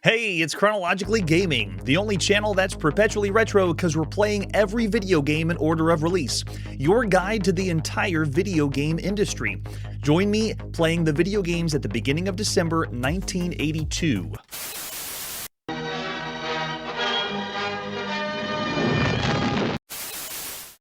Hey, it's Chronologically Gaming, the only channel that's perpetually retro because we're playing every video game in order of release. Your guide to the entire video game industry. Join me playing the video games at the beginning of December 1982.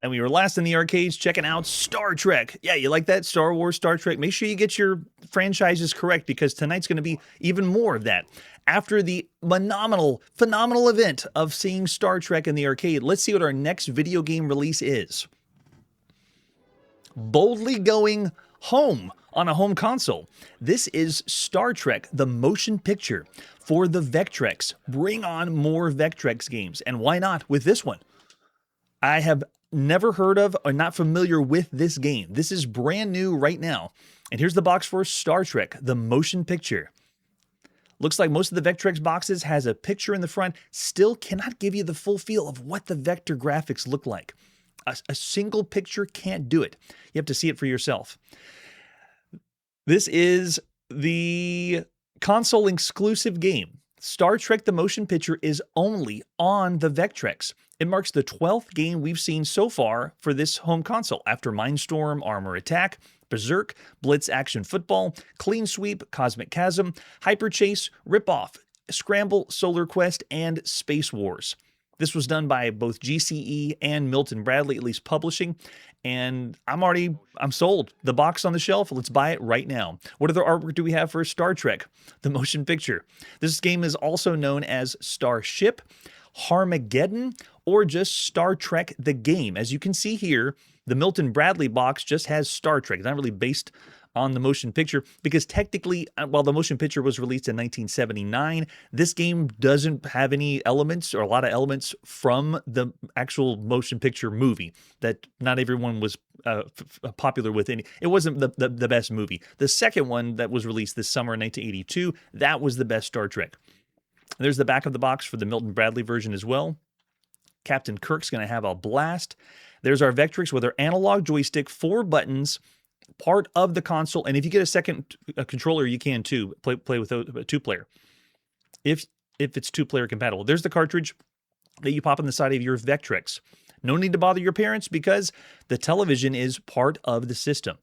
And we were last in the arcades checking out Star Trek. Yeah, you like that? Star Wars, Star Trek. Make sure you get your franchises correct because tonight's going to be even more of that. After the phenomenal event of seeing Star Trek in the arcade, let's see what our next video game release is. Boldly going home on a home console. This is Star Trek, the motion picture for the Vectrex. Bring on more Vectrex games. And why not with this one? I have never heard of or not familiar with this game. This is brand new right now. And here's the box for Star Trek, the motion picture. Looks like most of the Vectrex boxes has a picture in the front, still cannot give you the full feel of what the vector graphics look like. A single picture can't do it. You have to see it for yourself. This is the console exclusive game. Star Trek the Motion Picture is only on the Vectrex. It marks the 12th game we've seen so far for this home console after Mindstorm, Armor Attack, Berserk, Blitz Action Football, Clean Sweep, Cosmic Chasm, Hyper Chase, Ripoff, Scramble, Solar Quest, and Space Wars. This was done by both GCE and Milton Bradley, at least publishing, and I'm sold. The box on the shelf, let's buy it right now. What other artwork do we have for Star Trek, the motion picture? This game is also known as Starship, Harmageddon, or just Star Trek the game. As you can see here, the Milton Bradley box just has Star Trek. It's not really based on the motion picture because technically, while the motion picture was released in 1979, this game doesn't have any elements or a lot of elements from the actual motion picture movie that not everyone was popular with. It wasn't the best movie. The second one that was released this summer in 1982, that was the best Star Trek. There's the back of the box for the Milton Bradley version as well. Captain Kirk's going to have a blast. There's our Vectrex with our analog joystick, 4 buttons, part of the console. And if you get a second controller, you can too. Play with a 2-player. If it's 2-player compatible. There's the cartridge that you pop on the side of your Vectrex. No need to bother your parents because the television is part of the system.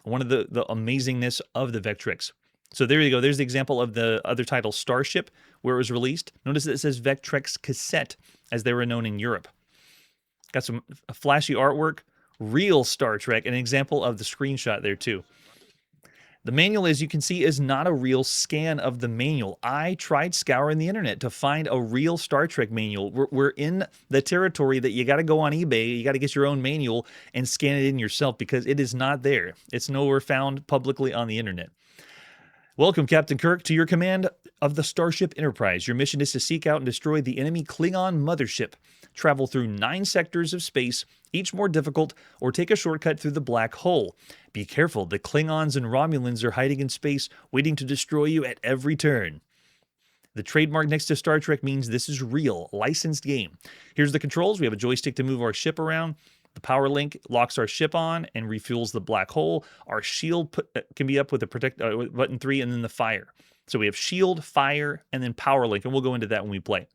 One of the amazingness of the Vectrex. So there you go. There's the example of the other title, Starship, where it was released. Notice that it says Vectrex Cassette, as they were known in Europe. Got some flashy artwork, real Star Trek, an example of the screenshot there too. The manual, as you can see, is not a real scan of the manual. I tried scouring the internet to find a real Star Trek manual. We're in the territory that you got to go on eBay, you got to get your own manual and scan it in yourself because it is not there. It's nowhere found publicly on the internet. Welcome, Captain Kirk, to your command of the Starship Enterprise. Your mission is to seek out and destroy the enemy Klingon mothership, travel through 9 sectors of space, each more difficult, or take a shortcut through the black hole. Be careful, the Klingons and Romulans are hiding in space, waiting to destroy you at every turn. The trademark next to Star Trek means this is real, licensed game. Here's the controls. We have a joystick to move our ship around. The power link locks our ship on and refuels the black hole. Our shield can be up with the button 3 and then the fire. So we have shield, fire, and then power link, and we'll go into that when we play.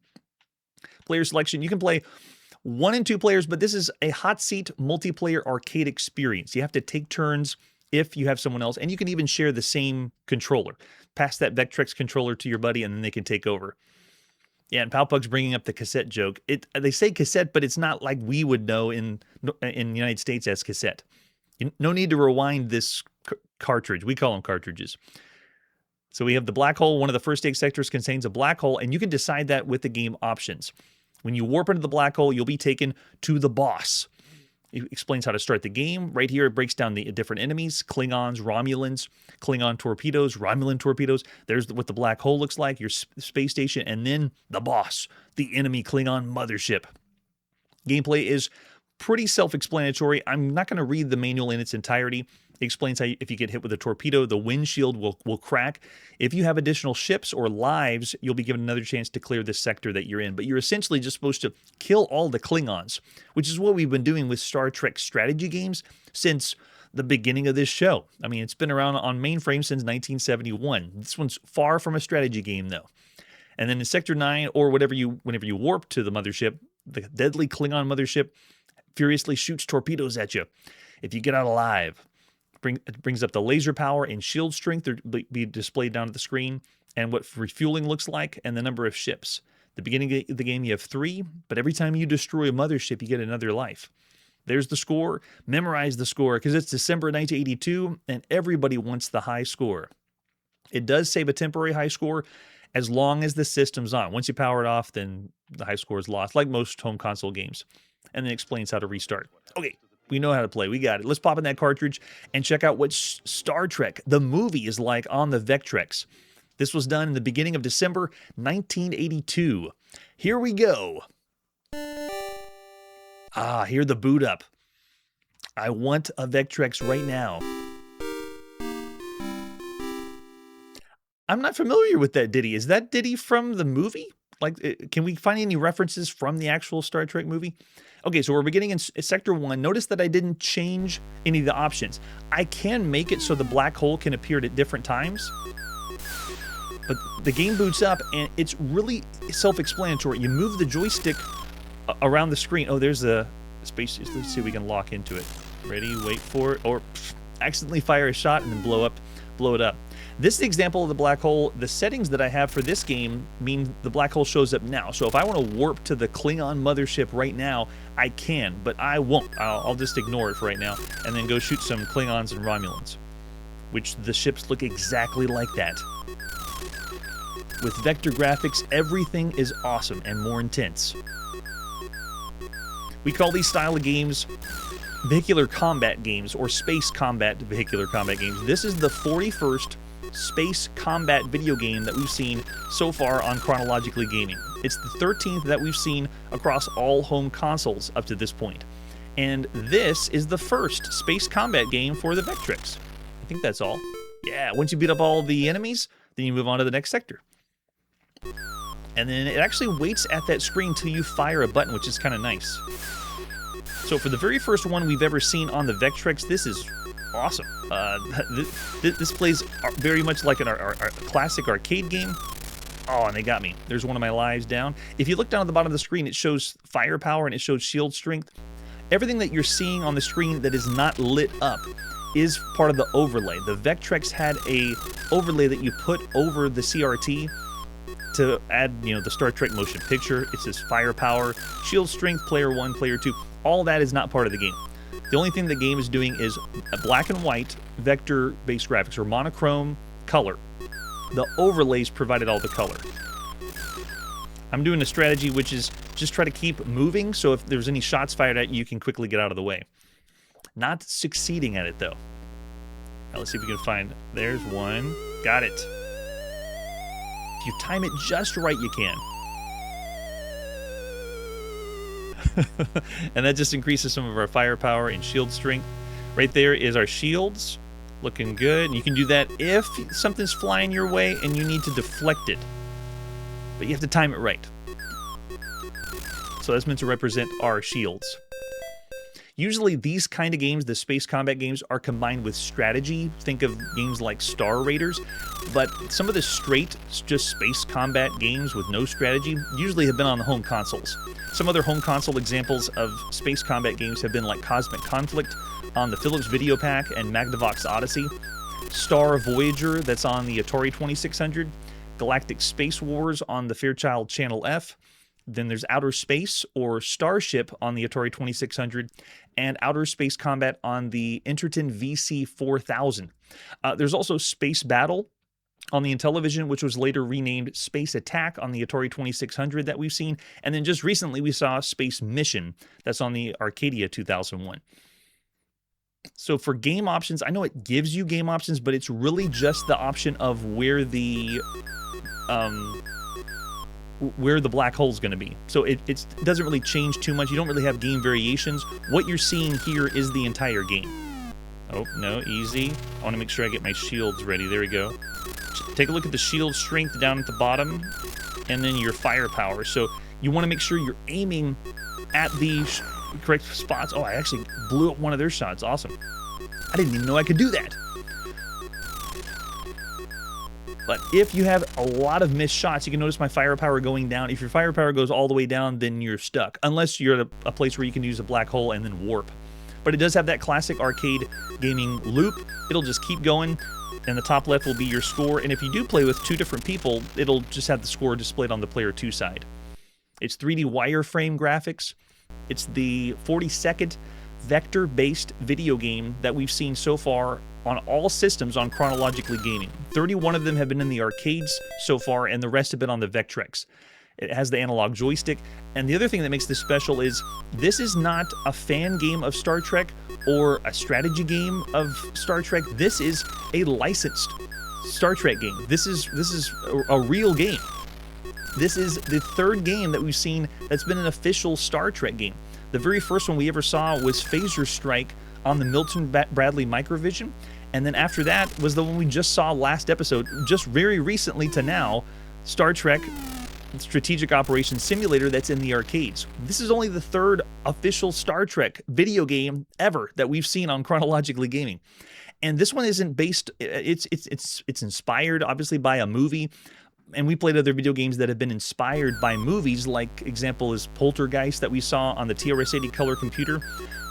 Player selection, you can play 1 and 2 players, but this is a hot seat multiplayer arcade experience. You have to take turns if you have someone else, and you can even share the same controller. Pass that Vectrex controller to your buddy, and then they can take over. Yeah, and Palpug's bringing up the cassette joke. They say cassette, but it's not like we would know in the United States as cassette. No need to rewind this cartridge. We call them cartridges. So we have the black hole. One of the first 8 sectors contains a black hole, and you can decide that with the game options. When you warp into the black hole, you'll be taken to the boss. It explains how to start the game. Right here, it breaks down the different enemies, Klingons, Romulans, Klingon torpedoes, Romulan torpedoes. There's what the black hole looks like, your space station, and then the boss, the enemy Klingon mothership. Gameplay is pretty self-explanatory. I'm not going to read the manual in its entirety. It explains how if you get hit with a torpedo, the windshield will crack. If you have additional ships or lives, you'll be given another chance to clear the sector that you're in. But you're essentially just supposed to kill all the Klingons, which is what we've been doing with Star Trek strategy games since the beginning of this show. I mean, it's been around on mainframe since 1971. This one's far from a strategy game, though. And then in Sector 9, or whenever you warp to the mothership, the deadly Klingon mothership furiously shoots torpedoes at you. If you get out alive, it brings up the laser power and shield strength. They'll be displayed down at the screen, and what refueling looks like, and the number of ships. The beginning of the game, you have 3, but every time you destroy a mothership, you get another life. There's the score. Memorize the score, because it's December 1982, and everybody wants the high score. It does save a temporary high score as long as the system's on. Once you power it off, then the high score is lost, like most home console games. And then it explains how to restart. Okay, we know how to play. We got it. Let's pop in that cartridge and check out what Star Trek, the movie, is like on the Vectrex. This was done in the beginning of December 1982. Here we go. Hear the boot up. I want a Vectrex right now. I'm not familiar with that ditty. Is that ditty from the movie? Like, can we find any references from the actual Star Trek movie? Okay, so we're beginning in Sector 1. Notice that I didn't change any of the options. I can make it so the black hole can appear at different times. But the game boots up, and it's really self-explanatory. You move the joystick around the screen. Oh, there's a space. Let's see if we can lock into it. Ready, wait for it, or accidentally fire a shot and then blow it up. This is the example of the black hole. The settings that I have for this game mean the black hole shows up now. So if I want to warp to the Klingon mothership right now, I can, but I won't. I'll just ignore it for right now and then go shoot some Klingons and Romulans, which the ships look exactly like that. With vector graphics, everything is awesome and more intense. We call these style of games vehicular combat games, or space combat vehicular combat games. This is the 41st space combat video game that we've seen so far on Chronologically Gaming. It's the 13th that we've seen across all home consoles up to this point. And this is the first space combat game for the Vectrex. I think that's all. Yeah, once you beat up all the enemies, then you move on to the next sector. And then it actually waits at that screen till you fire a button, which is kind of nice. So for the very first one we've ever seen on the Vectrex, this is awesome. This plays very much like our classic arcade game. Oh, and they got me. There's one of my lives down. If you look down at the bottom of the screen, it shows firepower and it shows shield strength. Everything that you're seeing on the screen that is not lit up is part of the overlay. The Vectrex had a overlay that you put over the CRT to add, the Star Trek motion picture. It says firepower, shield strength, player 1, player 2. All that is not part of the game. The only thing the game is doing is a black and white vector-based graphics, or monochrome color. The overlays provided all the color. I'm doing a strategy which is just try to keep moving, so if there's any shots fired at you, you can quickly get out of the way. Not succeeding at it, though. Now, let's see if we can find... There's one. Got it. If you time it just right, you can. And that just increases some of our firepower and shield strength. Right there is our shields. Looking good. And you can do that if something's flying your way and you need to deflect it. But you have to time it right. So that's meant to represent our shields. Usually these kind of games, the space combat games, are combined with strategy. Think of games like Star Raiders. But some of the straight, just space combat games with no strategy usually have been on the home consoles. Some other home console examples of space combat games have been like Cosmic Conflict on the Philips Videopac and Magnavox Odyssey, Star Voyager that's on the Atari 2600, Galactic Space Wars on the Fairchild Channel F, then there's Outer Space or Starship on the Atari 2600, and Outer Space Combat on the Enterton VC4000. There's also Space Battle on the Intellivision, which was later renamed Space Attack on the Atari 2600 that we've seen. And then just recently we saw Space Mission that's on the Arcadia 2001. So for game options, I know it gives you game options, but it's really just the option of where the black hole is going to be. So it doesn't really change too much. You don't really have game variations. What you're seeing here is the entire game. Oh, no, easy. I want to make sure I get my shields ready. There we go. Take a look at the shield strength down at the bottom, and then your firepower. So you want to make sure you're aiming at the correct spots. Oh, I actually blew up one of their shots. Awesome. I didn't even know I could do that. But if you have a lot of missed shots, you can notice my firepower going down. If your firepower goes all the way down, then you're stuck. Unless you're at a place where you can use a black hole and then warp. But it does have that classic arcade gaming loop. It'll just keep going, and the top left will be your score. And if you do play with 2 different people, it'll just have the score displayed on the player 2 side. It's 3D wireframe graphics. It's the 42nd vector-based video game that we've seen so far on all systems on Chronologically Gaming. 31 of them have been in the arcades so far, and the rest have been on the Vectrex. It has the analog joystick, and the other thing that makes this special is this is not a fan game of Star Trek or a strategy game of Star Trek. This is a licensed Star Trek game. This is a real game. This is the 3rd game that we've seen that's been an official Star Trek game. The very first one we ever saw was Phaser Strike on the Milton Bradley Microvision, and then after that was the one we just saw last episode, just very recently to now, Star Trek Strategic Operations Simulator that's in the arcades. This is only the 3rd official Star Trek video game ever that we've seen on Chronologically Gaming. And this one isn't based, it's inspired obviously by a movie, and we played other video games that have been inspired by movies, like example is Poltergeist that we saw on the TRS-80 color computer.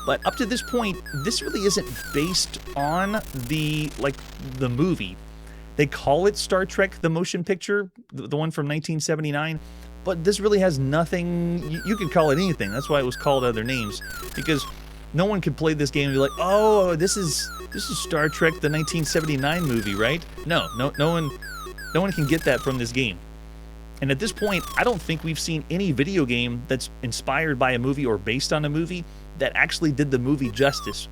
But up to this point, this really isn't based on the movie. They call it Star Trek the Motion Picture, the one from 1979, but this really has nothing. You could call it anything. That's why it was called other names, because no one could play this game and be like, "Oh, this is Star Trek the 1979 movie, right?" No one can get that from this game. And at this point, I don't think we've seen any video game that's inspired by a movie or based on a movie that actually did the movie justice,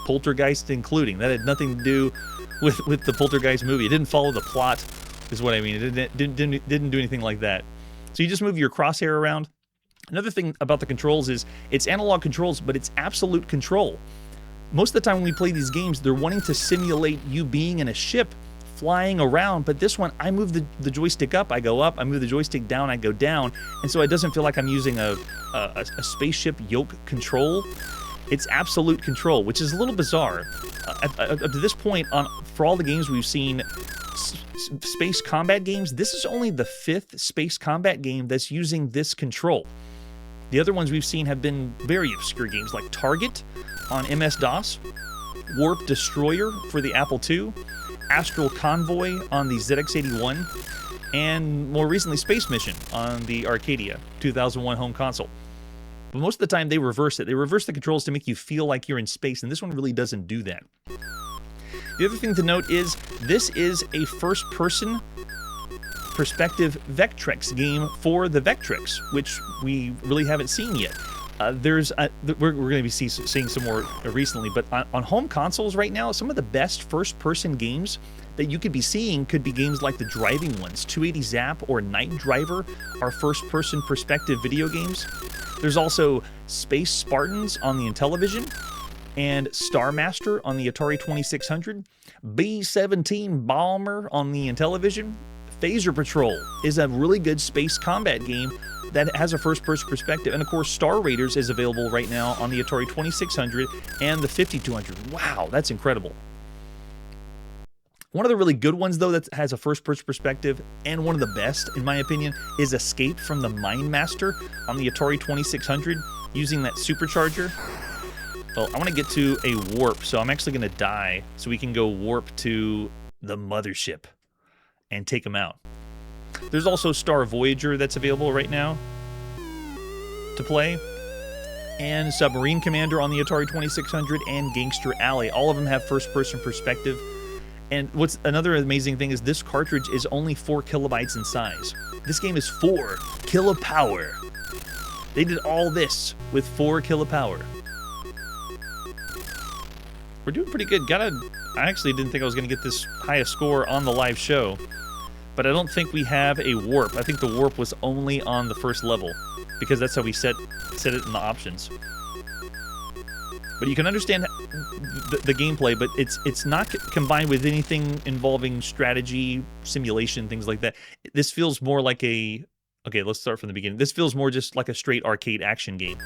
Poltergeist including. That had nothing to do with the Poltergeist movie. It didn't follow the plot, is what I mean. It didn't do anything like that. So you just move your crosshair around. Another thing about the controls is it's analog controls, but it's absolute control. Most of the time when we play these games, they're wanting to simulate you being in a ship flying around, but this one, I move the joystick up, I go up, I move the joystick down, I go down, and so it doesn't feel like I'm using a spaceship yoke control. It's absolute control, which is a little bizarre. Up to this point, for all the games we've seen, space combat games, this is only the 5th space combat game that's using this control. The other ones we've seen have been very obscure games, like Target on MS-DOS, Warp Destroyer for the Apple II, Astral Convoy on the ZX81, and more recently Space Mission on the Arcadia 2001 home console. But most of the time they reverse it. They reverse the controls to make you feel like you're in space, and this one really doesn't do that. The other thing to note is this is a first-person perspective Vectrex game for the Vectrex, which we really haven't seen yet. We're going to be seeing some more recently, but on home consoles right now, some of the best first-person games that you could be seeing could be games like the driving ones. 280 Zap or Night Driver are first-person perspective video games. There's also Space Spartans on the Intellivision, and Star Master on the Atari 2600, B-17 Bomber on the Intellivision. Phaser Patrol is a really good space combat game that has a first-person perspective, and of course Star Raiders is available right now on the Atari 2600 and the 5200. Wow, that's incredible. One of the really good ones, though, that has a first-person perspective, and one of the best, in my opinion, is Escape from the Mine Master on the Atari 2600 using that supercharger. Well, I want to get to a warp, so I'm actually going to die so we can go warp to the mothership and take them out. There's also Star Voyager that's available right now to play, and Submarine Commander on the Atari 2600, and Gangster Alley. All of them have first-person perspective. And what's another amazing thing is this cartridge is only 4 kilobytes in size. This game is 4 kilopower. They did all this with 4 kilopower. We're doing pretty good. I actually didn't think I was going to get this high a score on the live show, but I don't think we have a warp. I think the warp was only on the first level because that's how we set it in the options. But you can understand the gameplay, but it's not combined with anything involving strategy, simulation, things like that. This feels more like a... Okay, let's start from the beginning. This feels more just like a straight arcade action game.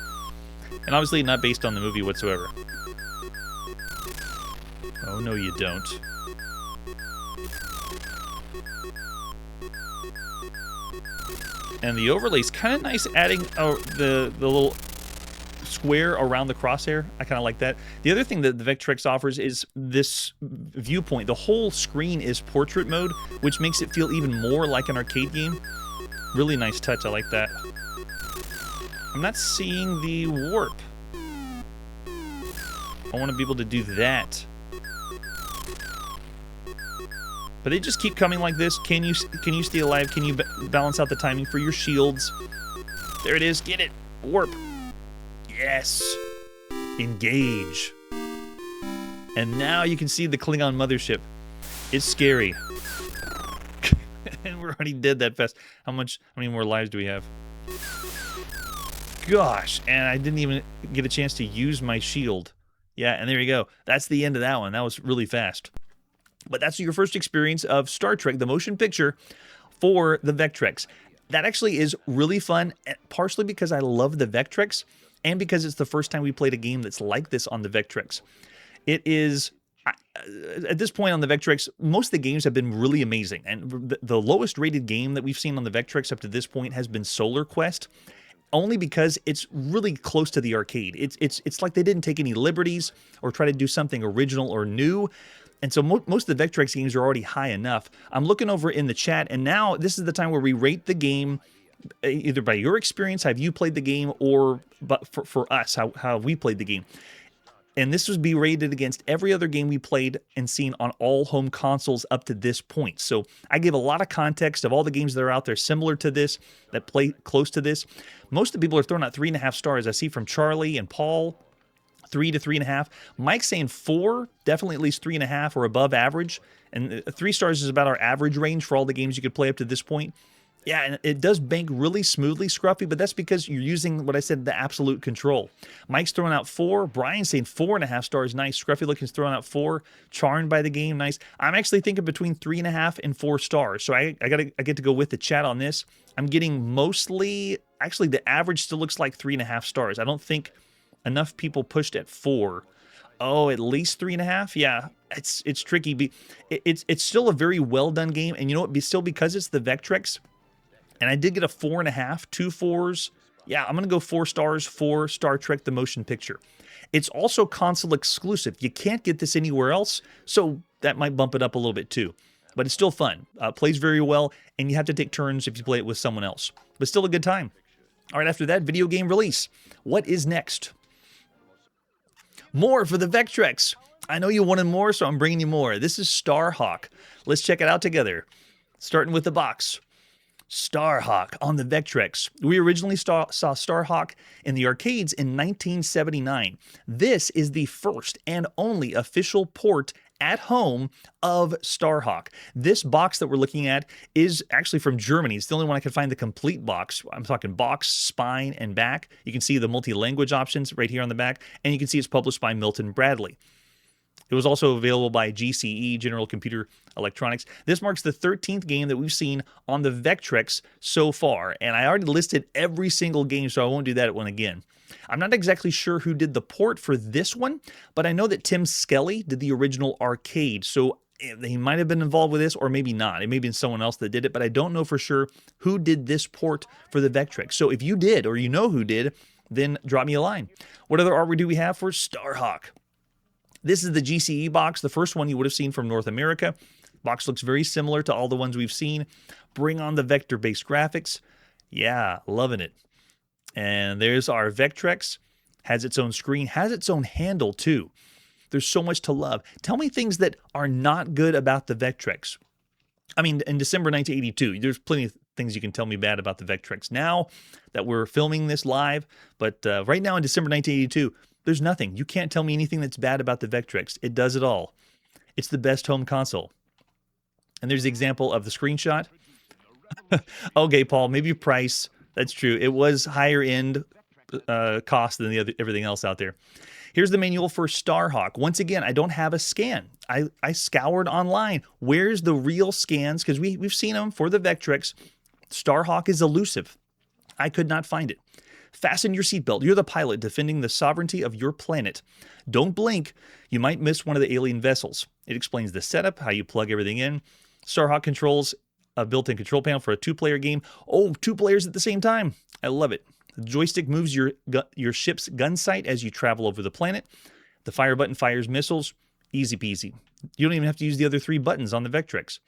And obviously not based on the movie whatsoever. Oh, no, you don't. And the overlay's kind of nice, adding the little square around the crosshair. I kind of like that. The other thing that the Vectrex offers is this viewpoint. The whole screen is portrait mode, which makes it feel even more like an arcade game. Really nice touch. I like that. I'm not seeing the warp. I want to be able to do that. But they just keep coming like this. Can you stay alive? Can you balance out the timing for your shields? There it is. Get it. Warp. Yes. Engage. And now you can see the Klingon mothership. It's scary. And we're already dead that fast. How many more lives do we have? Gosh, and I didn't even get a chance to use my shield. Yeah, and there you go. That's the end of that one. That was really fast. But that's your first experience of Star Trek, the motion picture, for the Vectrex. That actually is really fun, partially because I love the Vectrex, and because it's the first time we played a game that's like this on the Vectrex. It is, at this point on the Vectrex, most of the games have been really amazing, and the lowest rated game that we've seen on the Vectrex up to this point has been Solar Quest, only because it's really close to the arcade. It's like they didn't take any liberties or try to do something original or new. And so most of the Vectrex games are already high enough. I'm looking over in the chat, and now this is the time where we rate the game either by your experience, have you played the game, or for us, how we played the game. And this would be rated against every other game we played and seen on all home consoles up to this point. So I give a lot of context of all the games that are out there similar to this, that play close to this. Most of the people are throwing out 3.5 stars. I see from Charlie and Paul, 3 to 3.5. Mike's saying 4, definitely at least 3.5 or above average. And 3 stars is about our average range for all the games you could play up to this point. Yeah, and it does bank really smoothly, Scruffy, but that's because you're using what I said, the absolute control. Mike's throwing out 4. Brian's saying 4.5 stars. Nice. Scruffy Looking's throwing out 4. Charmed by the game. Nice. I'm actually thinking between 3.5 and 4 stars. So I get to go with the chat on this. I'm getting mostly, actually the average still looks like 3.5 stars. I don't think enough people pushed at 4. Oh, at least 3.5? Yeah, it's tricky. It's still a very well done game, and you know what? Still, because it's the Vectrex, and I did get a 4.5, 2 4s. Yeah, I'm gonna go 4 stars for Star Trek: The Motion Picture. It's also console exclusive. You can't get this anywhere else, so that might bump it up a little bit too. But it's still fun. Plays very well, and you have to take turns if you play it with someone else. But still a good time. All right, after that, video game release. What is next? More for the Vectrex. I know you wanted more, so I'm bringing you more. This is Starhawk. Let's check it out together. Starting with the box. Starhawk on the Vectrex. We originally saw Starhawk in the arcades in 1979. This is the first and only official port at home of Starhawk. This box that we're looking at is actually from Germany. It's the only one I could find the complete box. I'm talking box, spine, and back. You can see the multi-language options right here on the back, and you can see it's published by Milton Bradley. It was also available by GCE, General Computer Electronics. This marks the 13th game that we've seen on the Vectrex so far, and I already listed every single game, so I won't do that one again. I'm not exactly sure who did the port for this one, but I know that Tim Skelly did the original arcade, so he might have been involved with this, or maybe not. It may have been someone else that did it, but I don't know for sure who did this port for the Vectrex. So if you did, or you know who did, then drop me a line. What other artwork do we have for Starhawk? This is the GCE box, the first one you would have seen from North America. Box looks very similar to all the ones we've seen. Bring on the vector-based graphics. Yeah, loving it. And there's our Vectrex. Has its own screen, has its own handle too. There's so much to love. Tell me things that are not good about the Vectrex. I mean, in December 1982, there's plenty of things you can tell me bad about the Vectrex now that we're filming this live. But right now in December 1982, there's nothing. You can't tell me anything that's bad about the Vectrex. It does it all. It's the best home console. And there's the example of the screenshot. Okay, Paul, maybe price. That's true. It was higher end cost than everything else out there. Here's the manual for Starhawk. Once again, I don't have a scan. I scoured online. Where's the real scans? Because we've seen them for the Vectrex. Starhawk is elusive. I could not find it. Fasten your seatbelt. You're the pilot defending the sovereignty of your planet. Don't blink. You might miss one of the alien vessels. It explains the setup, how you plug everything in. Starhawk controls a built-in control panel for a 2-player game. Oh, 2 players at the same time. I love it. The joystick moves your ship's gun sight as you travel over the planet. The fire button fires missiles. Easy peasy. You don't even have to use the other 3 buttons on the Vectrex.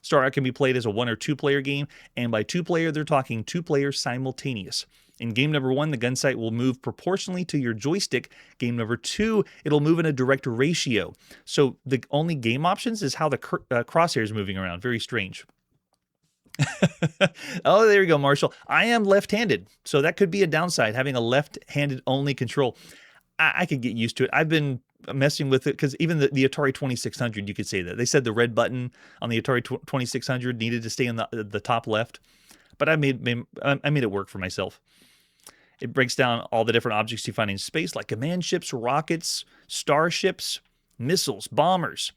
Starhawk can be played as a 1 or 2-player game, and by 2-player, they're talking 2 players simultaneous. In game number 1, the gun sight will move proportionally to your joystick. Game number 2, it'll move in a direct ratio. So the only game options is how the crosshair is moving around. Very strange. Oh, there you go, Marshall. I am left-handed, so that could be a downside, having a left-handed only control. I could get used to it. I've been messing with it because even the Atari 2600, you could say that. They said the red button on the Atari 2600 needed to stay in the top left, but I made it work for myself. It breaks down all the different objects you find in space, like command ships, rockets, starships, missiles, bombers.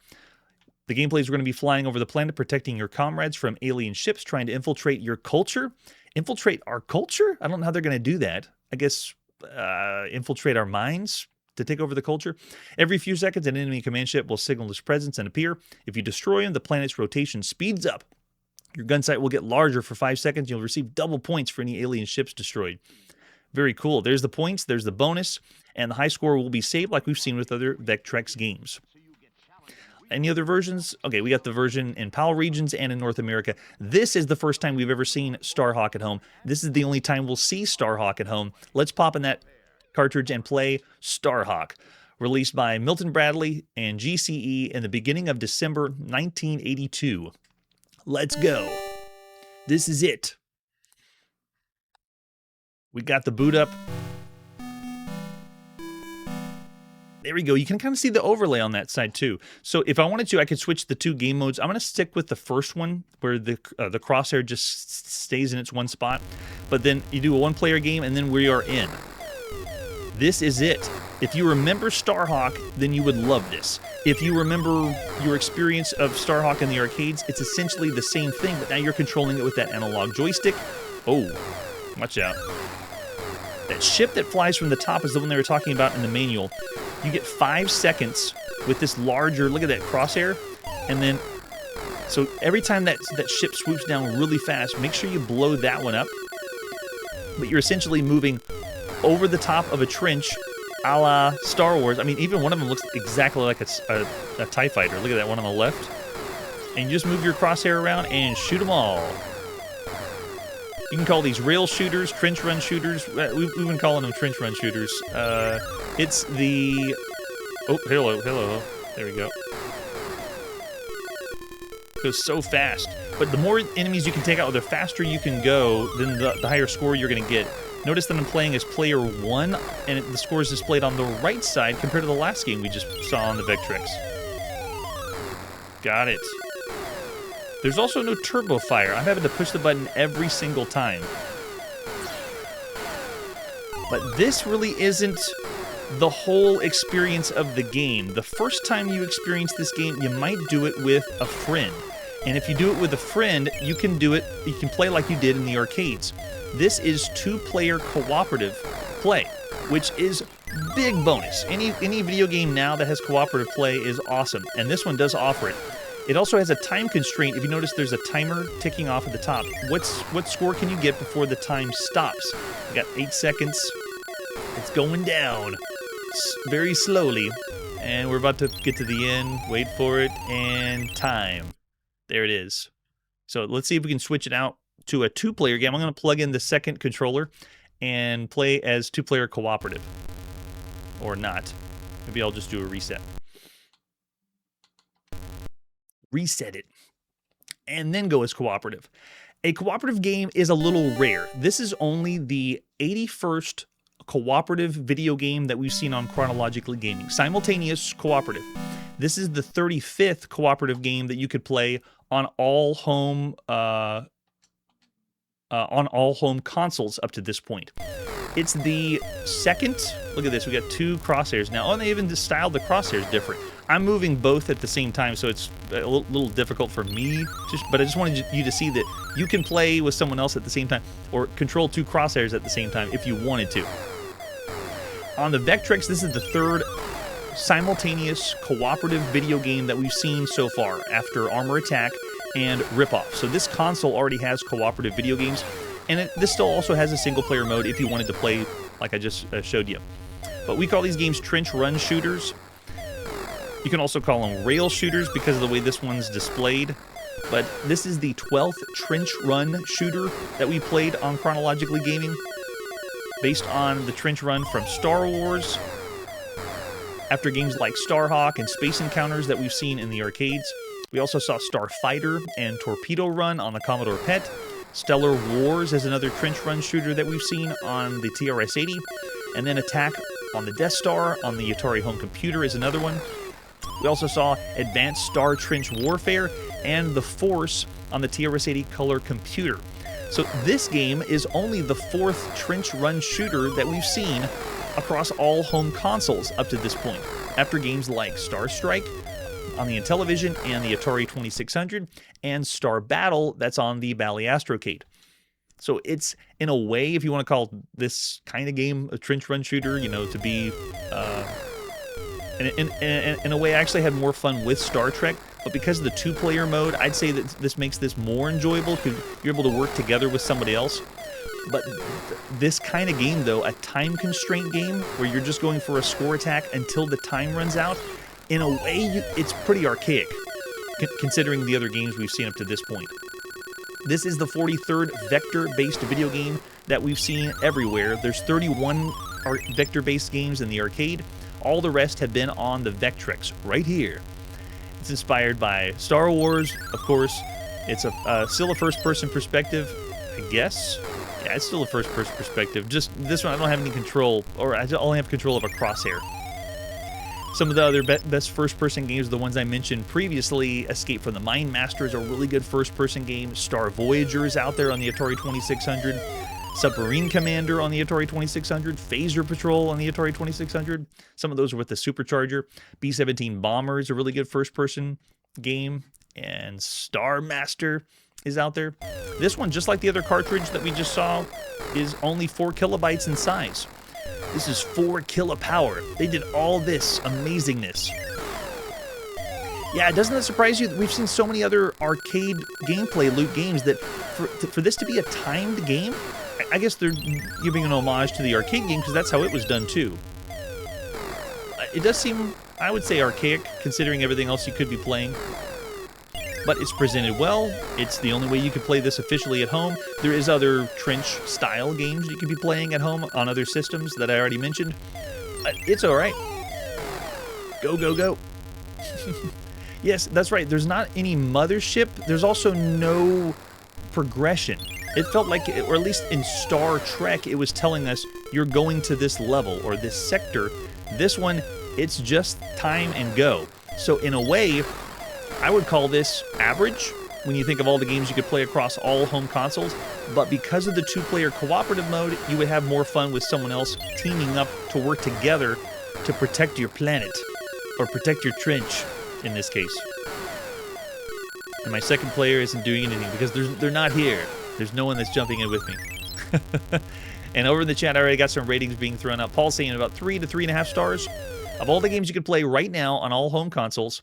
The gameplay is going to be flying over the planet, protecting your comrades from alien ships trying to infiltrate your culture. Infiltrate our culture? I don't know how they're going to do that. I guess infiltrate our minds to take over the culture. Every few seconds, an enemy command ship will signal its presence and appear. If you destroy them, the planet's rotation speeds up. Your gun sight will get larger for 5 seconds. You'll receive double points for any alien ships destroyed. Very cool. There's the points, there's the bonus, and the high score will be saved like we've seen with other Vectrex games. Any other versions? Okay, we got the version in PAL regions and in North America. This is the first time we've ever seen Starhawk at home. This is the only time we'll see Starhawk at home. Let's pop in that cartridge and play Starhawk. Released by Milton Bradley and GCE in the beginning of December 1982. Let's go. This is it. We got the boot up. There we go. You can kind of see the overlay on that side too. So if I wanted to, I could switch the 2 game modes. I'm going to stick with the first one where the crosshair just stays in its one spot. But then you do a 1-player game and then we are in. This is it. If you remember Starhawk, then you would love this. If you remember your experience of Starhawk in the arcades, it's essentially the same thing, but now you're controlling it with that analog joystick. Oh, watch out. That ship that flies from the top is the one they were talking about in the manual. You get 5 seconds with this larger, look at that crosshair, and then, so every time that ship swoops down really fast, make sure you blow that one up. But you're essentially moving over the top of a trench, a la Star Wars. I mean, even one of them looks exactly like a TIE fighter. Look at that one on the left. And you just move your crosshair around and shoot them all. You can call these rail shooters, trench run shooters. We've been calling them trench run shooters. It's the... Oh, hello. There we go. Goes so fast. But the more enemies you can take out, the faster you can go, then the higher score you're going to get. Notice that I'm playing as player 1, and the score is displayed on the right side compared to the last game we just saw on the Vectrex. Got it. There's also no turbo fire. I'm having to push the button every single time. But this really isn't the whole experience of the game. The first time you experience this game, you might do it with a friend. And if you do it with a friend, you can play like you did in the arcades. This is 2-player cooperative play, which is big bonus. Any video game now that has cooperative play is awesome, and this one does offer it. It also has a time constraint. If you notice, there's a timer ticking off at the top. What score can you get before the time stops? You got 8 seconds. It's going down very slowly, and we're about to get to the end. Wait for it, and time. There it is. So let's see if we can switch it out to a 2-player game. I'm going to plug in the second controller and play as 2-player cooperative. Or not. Maybe I'll just do a reset. Reset it, and then go as cooperative. A cooperative game is a little rare. This is only the 81st cooperative video game that we've seen on Chronologically Gaming. Simultaneous cooperative. This is the 35th cooperative game that you could play on all home consoles up to this point. It's the second. Look at this. We got 2 crosshairs now. Oh, and they even styled the crosshairs different. I'm moving both at the same time, so it's a little difficult for me. But I just wanted you to see that you can play with someone else at the same time, or control 2 crosshairs at the same time if you wanted to. On the Vectrex, this is the 3rd simultaneous cooperative video game that we've seen so far. After Armor Attack, and ripoff. So this console already has cooperative video games, and this still also has a single-player mode if you wanted to play like I just showed you. But we call these games trench run shooters. You can also call them rail shooters because of the way this one's displayed. But this is the 12th trench run shooter that we played on Chronologically Gaming, based on the trench run from Star Wars, after games like Starhawk and Space Encounters that we've seen in the arcades. We also saw Starfighter and Torpedo Run on the Commodore PET. Stellar Wars is another trench run shooter that we've seen on the TRS-80. And then Attack on the Death Star on the Atari home computer is another one. We also saw Advanced Star Trench Warfare and The Force on the TRS-80 color computer. So this game is only the 4th trench run shooter that we've seen across all home consoles up to this point, after games like Star Strike on the Intellivision and the Atari 2600, and Star Battle that's on the Bally Astrocade. So it's, in a way, if you want to call this kind of game a trench run shooter, you know, to be... In a way, I actually had more fun with Star Trek, but because of the 2-player mode, I'd say that this makes this more enjoyable because you're able to work together with somebody else. But this kind of game, though, a time constraint game where you're just going for a score attack until the time runs out, in a way, it's pretty archaic, considering the other games we've seen up to this point. This is the 43rd vector-based video game that we've seen everywhere. There's 31 vector-based games in the arcade. All the rest have been on the Vectrex right here. It's inspired by Star Wars, of course. It's still a first-person perspective, I guess. Yeah, it's still a first-person perspective. Just this one, I don't have any control, or I only have control of a crosshair. Some of the other best first-person games are the ones I mentioned previously. Escape from the Mind Master is a really good first-person game. Star Voyager is out there on the Atari 2600. Submarine Commander on the Atari 2600, Phaser Patrol on the Atari 2600. Some of those are with the Supercharger. B-17 Bomber is a really good first-person game. And Star Master is out there. This one, just like the other cartridge that we just saw, is only 4 kilobytes in size. This is 4 kilopower. They did all this amazingness. Yeah, doesn't that surprise you that we've seen so many other arcade gameplay loot games that for this to be a timed game, I guess they're giving an homage to the arcade game because that's how it was done too. It does seem, I would say, archaic considering everything else you could be playing. But it's presented well. It's the only way you could play this officially at home. There is other trench-style games you could be playing at home on other systems that I already mentioned. It's alright. Go, go, go. Yes, that's right. There's not any mothership. There's also no progression. It felt like, or at least in Star Trek, it was telling us you're going to this level or this sector. This one, it's just time and go. So in a way, I would call this average when you think of all the games you could play across all home consoles. But because of the 2-player cooperative mode, you would have more fun with someone else teaming up to work together to protect your planet or protect your trench in this case. And my second player isn't doing anything because they're not here. There's no one that's jumping in with me. And over in the chat, I already got some ratings being thrown out. Paul's saying about 3 to 3.5 stars. Of all the games you could play right now on all home consoles,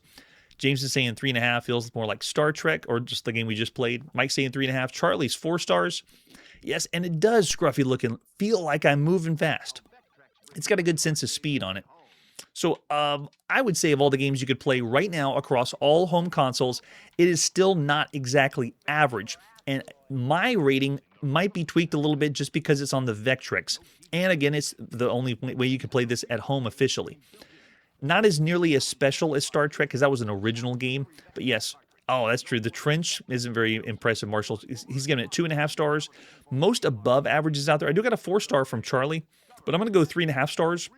James is saying 3.5 feels more like Star Trek or just the game we just played. Mike's saying 3.5. Charlie's 4 stars. Yes, and it does, scruffy looking, feel like I'm moving fast. It's got a good sense of speed on it. So I would say of all the games you could play right now across all home consoles, it is still not exactly average. And my rating might be tweaked a little bit just because it's on the Vectrex. And again, it's the only way you can play this at home officially. Not as nearly as special as Star Trek, because that was an original game. But yes, oh, that's true. The Trench isn't very impressive, Marshall. He's giving it 2.5 stars. Most above averages out there. I do got a 4-star from Charlie, but I'm going to go 3.5 stars.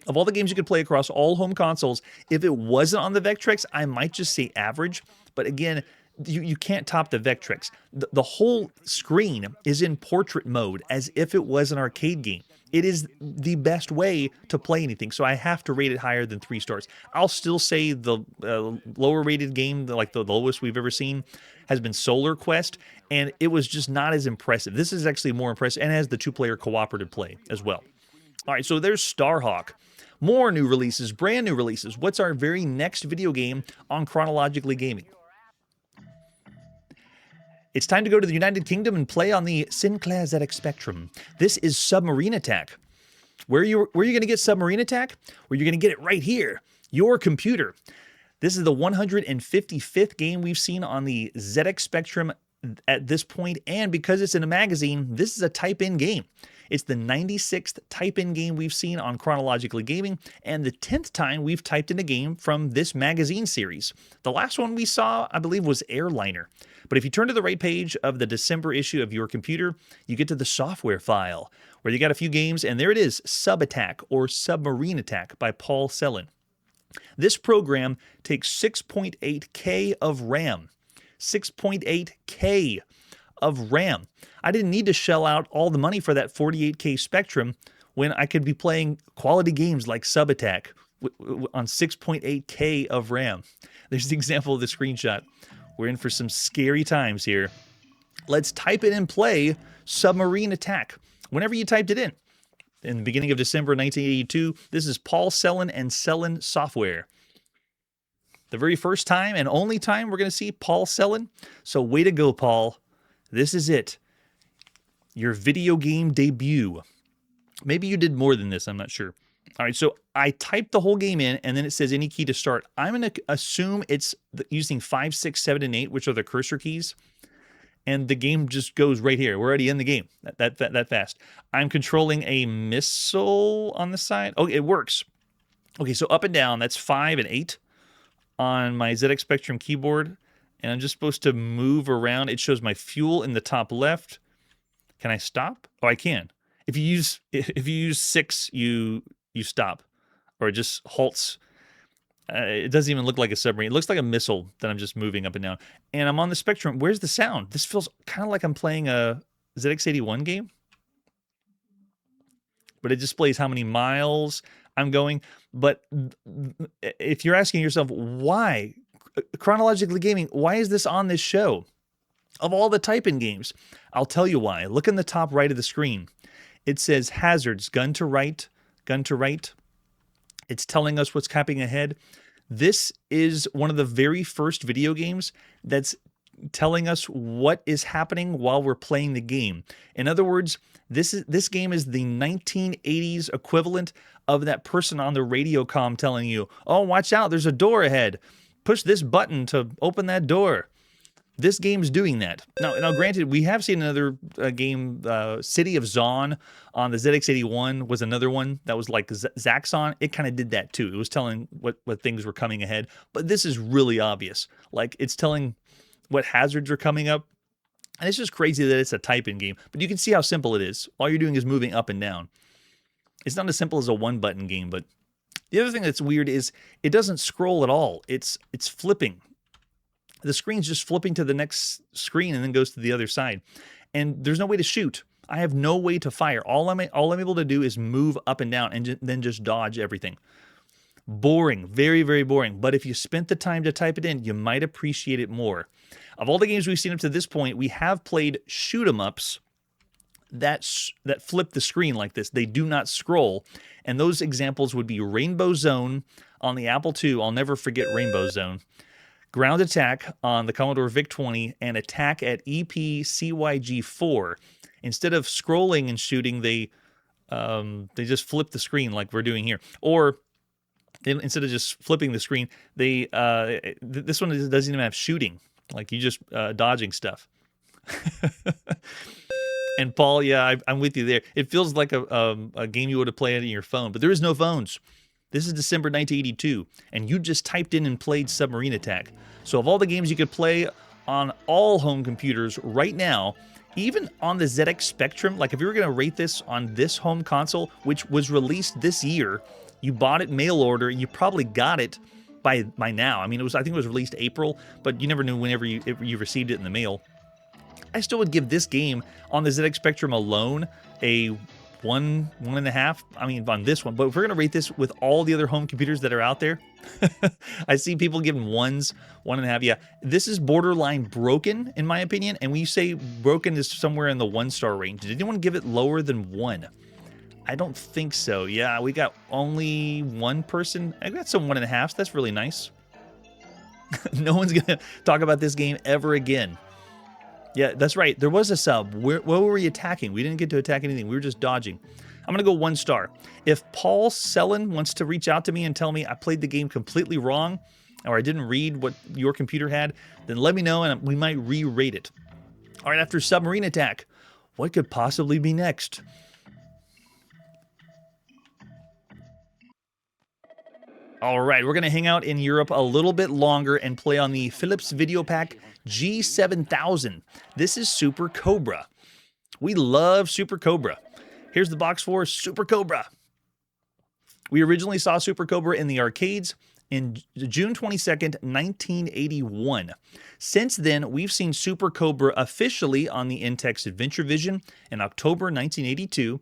Of all the games you could play across all home consoles, if it wasn't on the Vectrex, I might just say average. But again, you can't top the Vectrex. The whole screen is in portrait mode as if it was an arcade game. It is the best way to play anything, so I have to rate it higher than 3 stars. I'll still say the lower rated game, like the lowest we've ever seen, has been Solar Quest, and it was just not as impressive. This is actually more impressive and has the 2-player cooperative play as well. All right, so there's Starhawk. More new releases, brand new releases. What's our very next video game on Chronologically Gaming? It's time to go to the United Kingdom and play on the Sinclair ZX Spectrum. This is Submarine Attack. Where are you going to get Submarine Attack? Well, you're going to get it right here, your computer. This is the 155th game we've seen on the ZX Spectrum at this point, and because it's in a magazine, this is a type-in game. It's the 96th type-in game we've seen on Chronologically Gaming, and the 10th time we've typed in a game from this magazine series. The last one we saw, I believe, was Airliner. But if you turn to the right page of the December issue of your computer, you get to the software file, where you got a few games, and there it is, Sub Attack, or Submarine Attack by Paul Celan. This program takes 6.8K of RAM. 6.8K of RAM. I didn't need to shell out all the money for that 48K Spectrum when I could be playing quality games like Sub Attack on 6.8K of RAM. There's the example of the screenshot. We're in for some scary times here. Let's type it in play Submarine Attack. Whenever you typed it in the beginning of December 1982, this is Paul Celan and Celan Software. The very first time and only time we're going to see Paul Celan. So way to go, Paul. This is it. Your video game debut. Maybe you did more than this, I'm not sure. All right, so I typed the whole game in, and then it says any key to start. I'm going to assume it's using 5, 6, 7, and 8, which are the cursor keys. And the game just goes right here. We're already in the game that fast. I'm controlling a missile on the side. Oh, it works. Okay, so up and down, that's 5 and 8 on my ZX Spectrum keyboard. And I'm just supposed to move around. It shows my fuel in the top left. Can I stop? Oh, I can. If you use 6, you stop, or it just halts. It doesn't even look like a submarine. It looks like a missile that I'm just moving up and down. And I'm on the Spectrum. Where's the sound? This feels kind of like I'm playing a ZX81 game. But it displays how many miles I'm going. But if you're asking yourself, why? Chronologically Gaming, why is this on this show? Of all the type-in games, I'll tell you why. Look in the top right of the screen. It says hazards, gun to right, gun to right. It's telling us what's happening ahead. This is one of the very first video games that's telling us what is happening while we're playing the game. In other words, this game is the 1980s equivalent of that person on the radio comm telling you, oh, watch out, there's a door ahead. Push this button to open that door. This game's doing that. Now granted, we have seen another game, City of Zon on the ZX81 was another one that was like Zaxxon. It kind of did that too. It was telling what things were coming ahead. But this is really obvious. Like, it's telling what hazards are coming up. And it's just crazy that it's a type-in game. But you can see how simple it is. All you're doing is moving up and down. It's not as simple as a one-button game, but the other thing that's weird is it doesn't scroll at all. It's flipping. The screen's just flipping to the next screen and then goes to the other side. And there's no way to shoot. I have no way to fire. All I'm able to do is move up and down and then just dodge everything. Boring. Very, very boring. But if you spent the time to type it in, you might appreciate it more. Of all the games we've seen up to this point, we have played shoot-'em-ups that flip the screen like this. They do not scroll. And those examples would be Rainbow Zone on the Apple II. I'll never forget Rainbow Zone. Ground Attack on the Commodore VIC-20, and Attack at EPCYG4. Instead of scrolling and shooting, they just flip the screen like we're doing here. Or instead of just flipping the screen, this one doesn't even have shooting. Like, you just dodging stuff. And Paul, yeah, I'm with you there. It feels like a game you would have played on your phone, but there is no phones. This is December 1982, and you just typed in and played Submarine Attack. So of all the games you could play on all home computers right now, even on the ZX Spectrum, like if you were going to rate this on this home console, which was released this year, you bought it mail order, and you probably got it by now. I mean, I think it was released April, but you never knew whenever you received it in the mail. I still would give this game on the ZX Spectrum alone a 1.5. I mean, on this one. But if we're going to rate this with all the other home computers that are out there, I see people giving 1.5. Yeah, this is borderline broken, in my opinion. And when you say broken is somewhere in the 1-star range, did anyone give it lower than 1? I don't think so. Yeah, we got only one person. I got some 1.5s. That's really nice. No one's going to talk about this game ever again. Yeah, that's right. There was a sub. What were we attacking? We didn't get to attack anything. We were just dodging. I'm going to go 1 star. If Paul Sellen wants to reach out to me and tell me I played the game completely wrong or I didn't read what your computer had, then let me know and we might re-rate it. All right, after Submarine Attack, what could possibly be next? All right, we're going to hang out in Europe a little bit longer and play on the Philips Videopac G7000. This is Super Cobra. We love Super Cobra. Here's the box for Super Cobra. We originally saw Super Cobra in the arcades in June 22nd, 1981. Since then, we've seen Super Cobra officially on the Intex AdventureVision in October 1982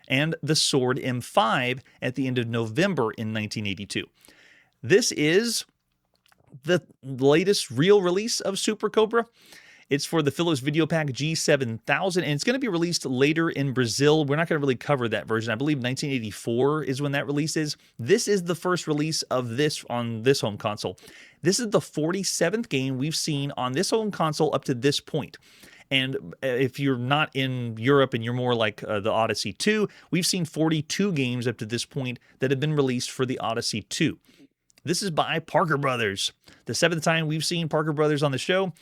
and the Sword M5 at the end of November in 1982. This is the latest real release of Super Cobra. It's for the Philips Videopac G7000, and it's going to be released later in Brazil. We're not going to really cover that version. I believe 1984 is when that release is. This is the first release of this on this home console. This is the 47th game we've seen on this home console up to this point. And if you're not in Europe and you're more like the Odyssey 2, we've seen 42 games up to this point that have been released for the Odyssey 2. This is by Parker Brothers. The 7th time we've seen Parker Brothers on the show.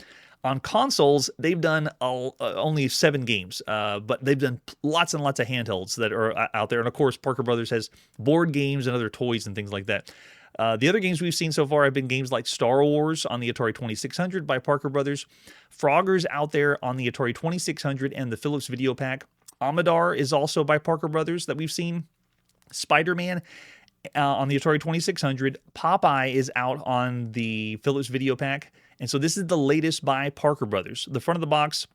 On consoles, they've done only 7 games, but they've done lots and lots of handhelds that are out there. And of course, Parker Brothers has board games and other toys and things like that. The other games we've seen so far have been games like Star Wars on the Atari 2600 by Parker Brothers, Frogger's out there on the Atari 2600 and the Philips Videopac. Amadar is also by Parker Brothers that we've seen. Spider-Man on the Atari 2600. Popeye is out on the Philips Videopac. And so this is the latest by Parker Brothers. The front of the box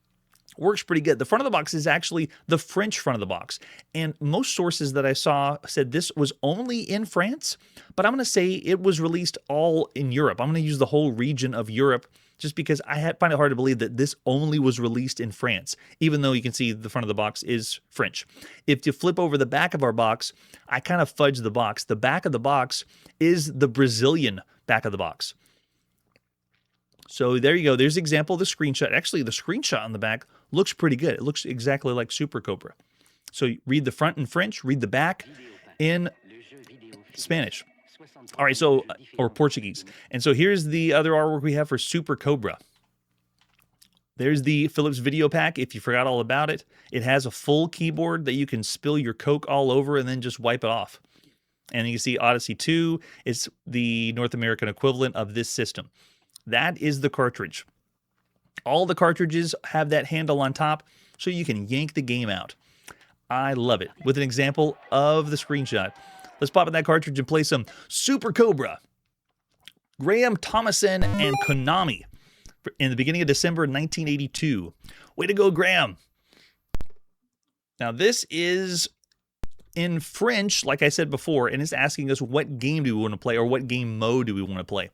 works pretty good. The front of the box is actually the French front of the box. And most sources that I saw said this was only in France, but I'm going to say it was released all in Europe. I'm going to use the whole region of Europe just because I find it hard to believe that this only was released in France, even though you can see the front of the box is French. If you flip over the back of our box, I kind of fudged the box. The back of the box is the Brazilian back of the box. So there you go. There's an example of the screenshot. Actually, the screenshot on the back looks pretty good. It looks exactly like Super Cobra. So read the front in French, read the back in Spanish. All right, so, or Portuguese. And so here's the other artwork we have for Super Cobra. There's the Philips Videopac, if you forgot all about it. It has a full keyboard that you can spill your Coke all over and then just wipe it off. And you can see Odyssey 2 is the North American equivalent of this system. That is the cartridge. All the cartridges have that handle on top, so you can yank the game out. I love it. With an example of the screenshot. Let's pop in that cartridge and play some Super Cobra. Graham Thomason and Konami in the beginning of December 1982. Way to go, Graham. Now, this is in French, like I said before, and it's asking us what game do we want to play or what game mode do we want to play.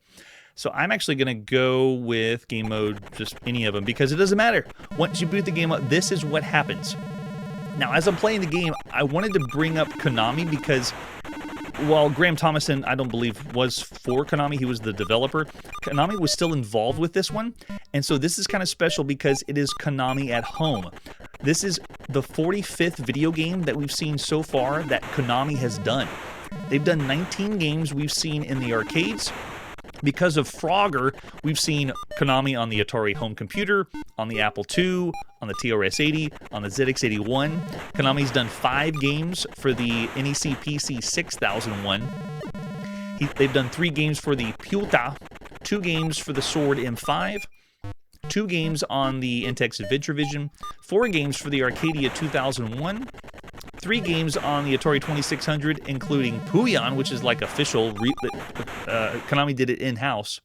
So I'm actually going to go with game mode, just any of them, because it doesn't matter. Once you boot the game up, this is what happens. Now, as I'm playing the game, I wanted to bring up Konami because while Graham Thomason, I don't believe, was for Konami, he was the developer, Konami was still involved with this one. And so this is kind of special because it is Konami at home. This is the 45th video game that we've seen so far that Konami has done. They've done 19 games we've seen in the arcades. Because of Frogger, we've seen Konami on the Atari home computer, on the Apple II, on the TRS-80, on the ZX81. Konami's done 5 games for the NEC PC 6001. They've done 3 games for the Puta, 2 games for the Sword M5, 2 games on the Intex AdventureVision, 4 games for the Arcadia 2001, 3 games on the Atari 2600, including Puyon, which is like official. Konami did it in-house.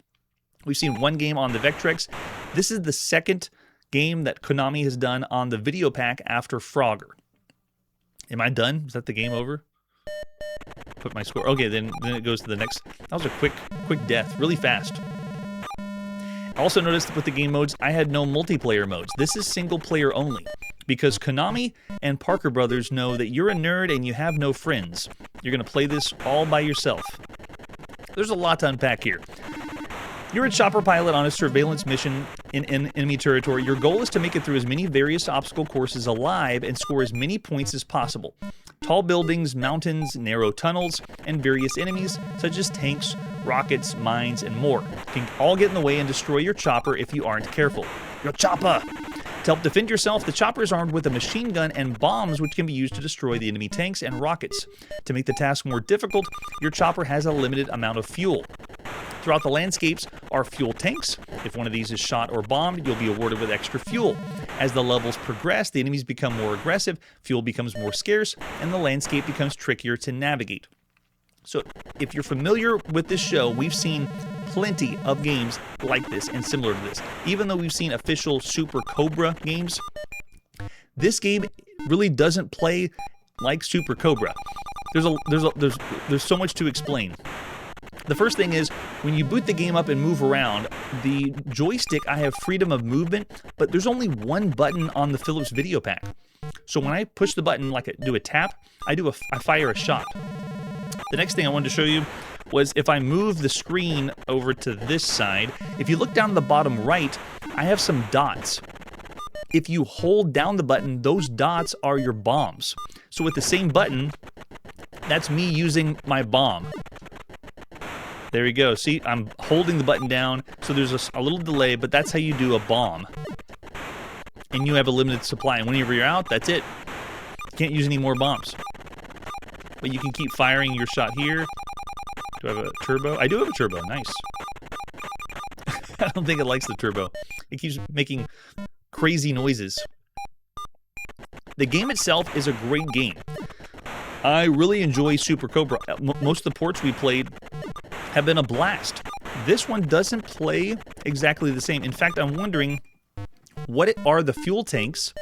We've seen 1 game on the Vectrex. This is the 2nd game that Konami has done on the Videopac after Frogger. Am I done? Is that the game over? Put my score. Okay, then it goes to the next. That was a quick death, really fast. Also noticed with the game modes, I had no multiplayer modes. This is single player only. Because Konami and Parker Brothers know that you're a nerd and you have no friends. You're going to play this all by yourself. There's a lot to unpack here. You're a chopper pilot on a surveillance mission in enemy territory. Your goal is to make it through as many various obstacle courses alive and score as many points as possible. Tall buildings, mountains, narrow tunnels, and various enemies, such as tanks, rockets, mines, and more, can all get in the way and destroy your chopper if you aren't careful. Your chopper! To help defend yourself, the chopper is armed with a machine gun and bombs which can be used to destroy the enemy tanks and rockets. To make the task more difficult, your chopper has a limited amount of fuel. Throughout the landscapes are fuel tanks. If one of these is shot or bombed, you'll be awarded with extra fuel. As the levels progress, the enemies become more aggressive, fuel becomes more scarce, and the landscape becomes trickier to navigate. So if you're familiar with this show, we've seen plenty of games like this and similar to this. Even though we've seen official Super Cobra games, this game really doesn't play like Super Cobra. There's so much to explain. The first thing is, when you boot the game up and move around, the joystick, I have freedom of movement, but there's only one button on the Philips Videopac. So when I push the button, like do a tap, I fire a shot. The next thing I wanted to show you was if I move the screen over to this side, if you look down the bottom right, I have some dots. If you hold down the button, those dots are your bombs. So with the same button, that's me using my bomb. There you go. See, I'm holding the button down, so there's a little delay, but that's how you do a bomb. And you have a limited supply, and whenever you're out, that's it. You can't use any more bombs. But you can keep firing your shot here. Do I have a turbo? I do have a turbo. Nice. I don't think it likes the turbo. It keeps making crazy noises. The game itself is a great game. I really enjoy Super Cobra. Most of the ports we played have been a blast. This one doesn't play exactly the same. In fact, I'm wondering, what are the fuel tanks,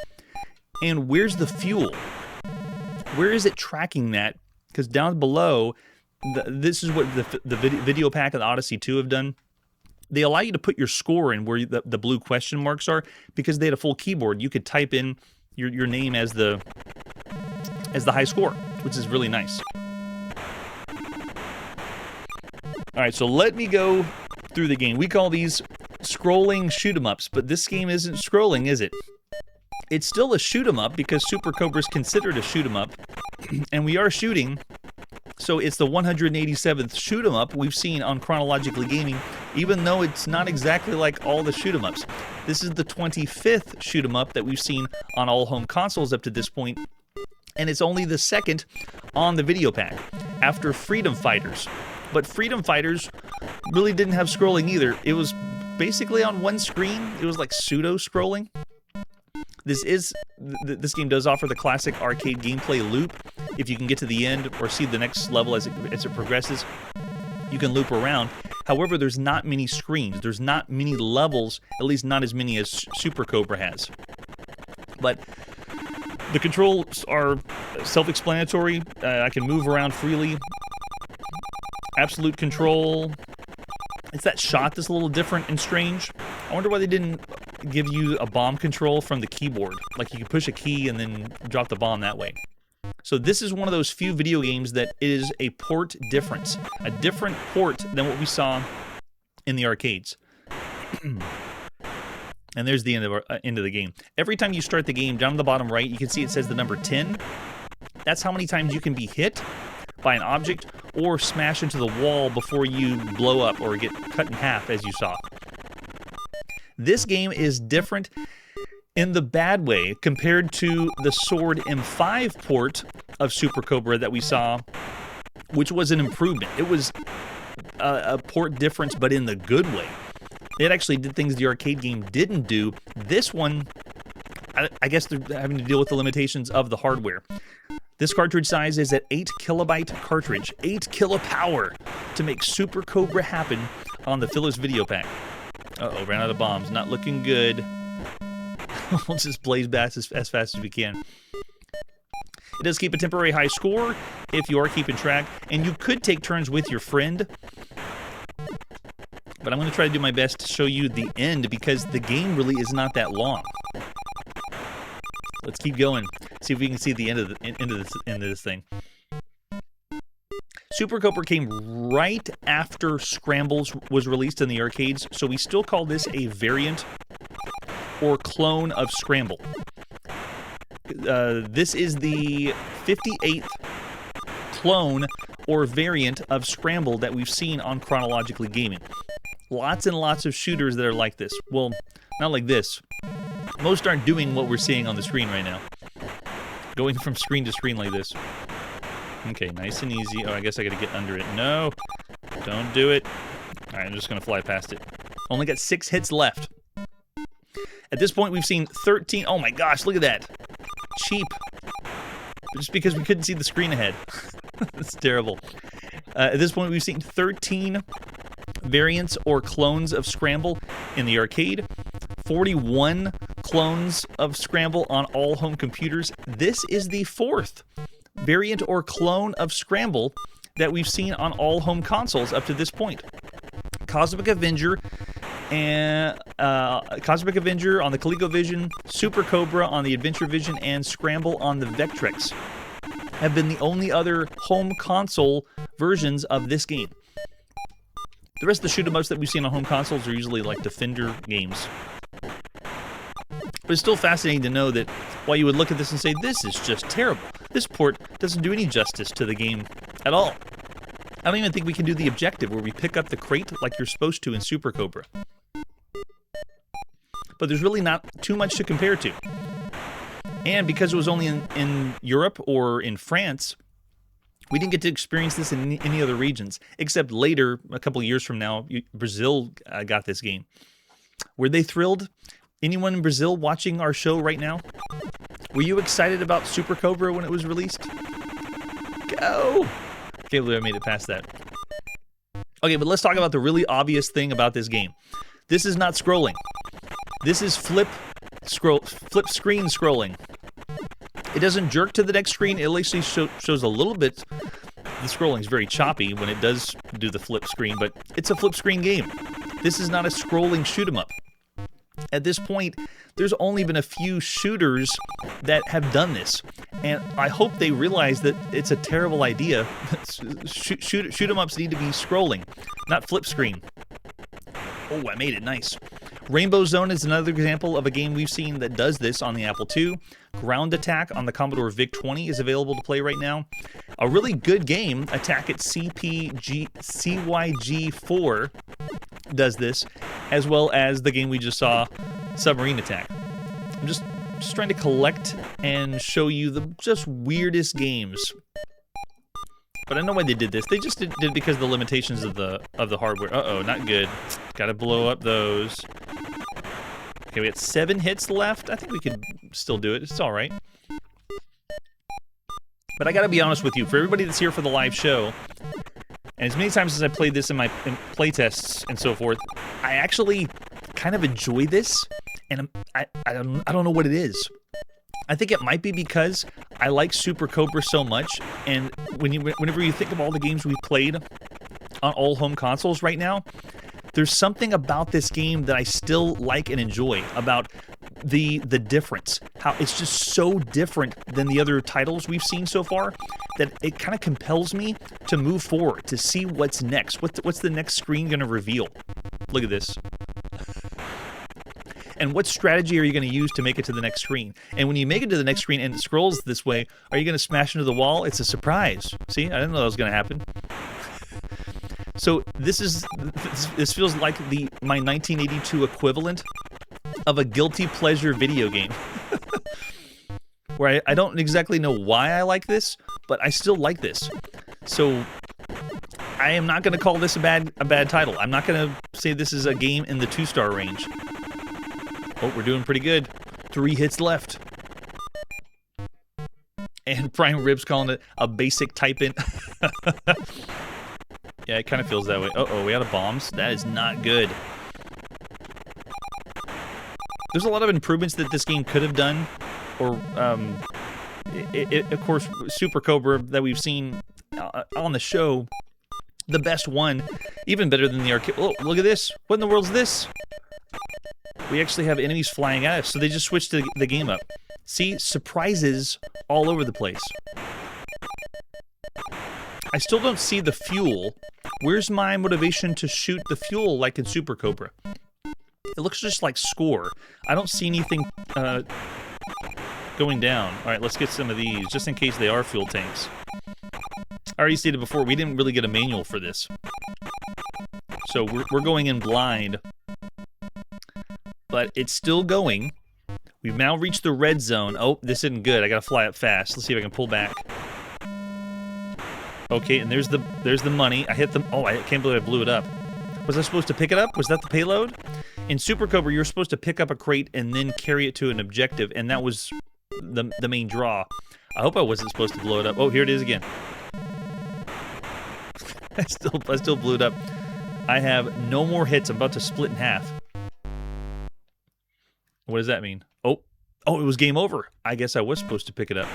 and where's the fuel? Where is it tracking that? Because down below, this is what the Videopac and the Odyssey 2 have done. They allow you to put your score in where the blue question marks are, because they had a full keyboard. You could type in your name as the high score, which is really nice. All right, so let me go through the game. We call these scrolling shoot-em-ups, but this game isn't scrolling, is it? It's still a shoot-em-up because Super Cobra is considered a shoot-em-up, and we are shooting, so it's the 187th shoot-em-up we've seen on Chronologically Gaming, even though it's not exactly like all the shoot-em-ups. This is the 25th shoot-em-up that we've seen on all home consoles up to this point, and it's only the second on the Videopac, after Freedom Fighters. But Freedom Fighters really didn't have scrolling either. It was basically on one screen. It was like pseudo-scrolling. This game does offer the classic arcade gameplay loop. If you can get to the end or see the next level as it progresses, you can loop around. However, there's not many screens. There's not many levels, at least not as many as Super Cobra has. But the controls are self-explanatory. I can move around freely. Absolute control. It's that shot that's a little different and strange. I wonder why they didn't give you a bomb control from the keyboard. Like you could push a key and then drop the bomb that way. So this is one of those few video games that is a port difference. A different port than what we saw in the arcades. And there's the end of the game. Every time you start the game, down at the bottom right, you can see it says the number 10. That's how many times you can be hit by an object or smash into the wall before you blow up or get cut in half, as you saw. This game is different in the bad way compared to the Sword M5 port of Super Cobra that we saw, which was an improvement. It was a port difference, but in the good way. It actually did things the arcade game didn't do. This one, I guess they're having to deal with the limitations of the hardware. This cartridge size is an 8 kilobyte cartridge, 8 kilopower to make Super Cobra happen on the Philips Videopac. Uh-oh, ran out of bombs. Not looking good. We'll just blaze past as fast as we can. It does keep a temporary high score if you are keeping track, and you could take turns with your friend. But I'm going to try to do my best to show you the end because the game really is not that long. Let's keep going. See if we can see the end of this thing. Super Cobra came right after Scrambles was released in the arcades, so we still call this a variant or clone of Scramble. This is the 58th clone or variant of Scramble that we've seen on Chronologically Gaming. Lots and lots of shooters that are like this. Well, not like this. Most aren't doing what we're seeing on the screen right now. Going from screen to screen like this. Okay, nice and easy. Oh, I guess I gotta get under it. No, don't do it. All right, I'm just gonna fly past it. Only got 6 hits left. At this point, we've seen 13. Oh my gosh, look at that. Cheap. Just because we couldn't see the screen ahead. That's terrible. At this point, we've seen 13 variants or clones of Scramble in the arcade. 41 clones of Scramble on all home computers. This is the 4th variant or clone of Scramble that we've seen on all home consoles up to this point. Cosmic Avenger and Cosmic Avenger on the ColecoVision, Super Cobra on the Adventure Vision, and Scramble on the Vectrex have been the only other home console versions of this game. The rest of the shoot-em-ups that we've seen on home consoles are usually like Defender games. But it's still fascinating to know that while you would look at this and say, this is just terrible. This port doesn't do any justice to the game at all. I don't even think we can do the objective where we pick up the crate like you're supposed to in Super Cobra. But there's really not too much to compare to. And because it was only in Europe or in France, we didn't get to experience this in any other regions, except later, a couple of years from now, Brazil got this game. Were they thrilled? Anyone in Brazil watching our show right now? Were you excited about Super Cobra when it was released? Go! Can't believe I made it past that. Okay, but let's talk about the really obvious thing about this game. This is not scrolling. This is flip screen scrolling. It doesn't jerk to the next screen. It actually shows a little bit. The scrolling is very choppy when it does do the flip screen, but it's a flip screen game. This is not a scrolling shoot 'em up. At this point, there's only been a few shooters that have done this, and I hope they realize that it's a terrible idea. Shoot 'em ups need to be scrolling, not flip screen. Oh, I made it. Nice. Rainbow Zone is another example of a game we've seen that does this on the Apple II. Ground Attack on the Commodore VIC-20 is available to play right now. A really good game, Attack at CYG4, does this, as well as the game we just saw, Submarine Attack. I'm just trying to collect and show you the just weirdest games. But I know why they did this. They just did it because of the limitations of the hardware. Uh-oh, not good. Gotta blow up those. Okay, we got 7 hits left. I think we could still do it. It's all right. But I gotta be honest with you. For everybody that's here for the live show, and as many times as I played this in my playtests and so forth, I actually kind of enjoy this, and I don't know what it is. I think it might be because I like Super Cobra so much, and whenever you think of all the games we've played on all home consoles right now, there's something about this game that I still like and enjoy about the difference. How it's just so different than the other titles we've seen so far that it kind of compels me to move forward, to see what's next. What's the next screen going to reveal? Look at this. And what strategy are you going to use to make it to the next screen? And when you make it to the next screen and it scrolls this way, are you going to smash into the wall? It's a surprise. See, I didn't know that was going to happen. So this feels like my 1982 equivalent of a guilty pleasure video game. Where I don't exactly know why I like this, but I still like this. So I am not going to call this a bad title. I'm not going to say this is a game in the 2-star range. Oh, we're doing pretty good. 3 hits left. And Prime Rib's calling it a basic type-in. Yeah, it kind of feels that way. Uh-oh, we out of bombs? That is not good. There's a lot of improvements that this game could have done. Or, of course, Super Cobra that we've seen on the show. The best one. Even better than the arcade. Oh, look at this. What in the world is this? We actually have enemies flying at us, so they just switched the game up. See? Surprises all over the place. I still don't see the fuel. Where's my motivation to shoot the fuel like in Super Cobra? It looks just like score. I don't see anything going down. All right, let's get some of these, just in case they are fuel tanks. I already stated before, we didn't really get a manual for this. So we're going in blind. But it's still going. We've now reached the red zone. Oh, this isn't good. I gotta fly up fast. Let's see if I can pull back. Okay, and there's the money. I hit them. Oh, I can't believe I blew it up. Was I supposed to pick it up? Was that the payload? In Super Cobra, you're supposed to pick up a crate and then carry it to an objective, and that was the main draw. I hope I wasn't supposed to blow it up. Oh, here it is again. I still blew it up. I have no more hits. I'm about to split in half. What does that mean? Oh, it was game over. I guess I was supposed to pick it up.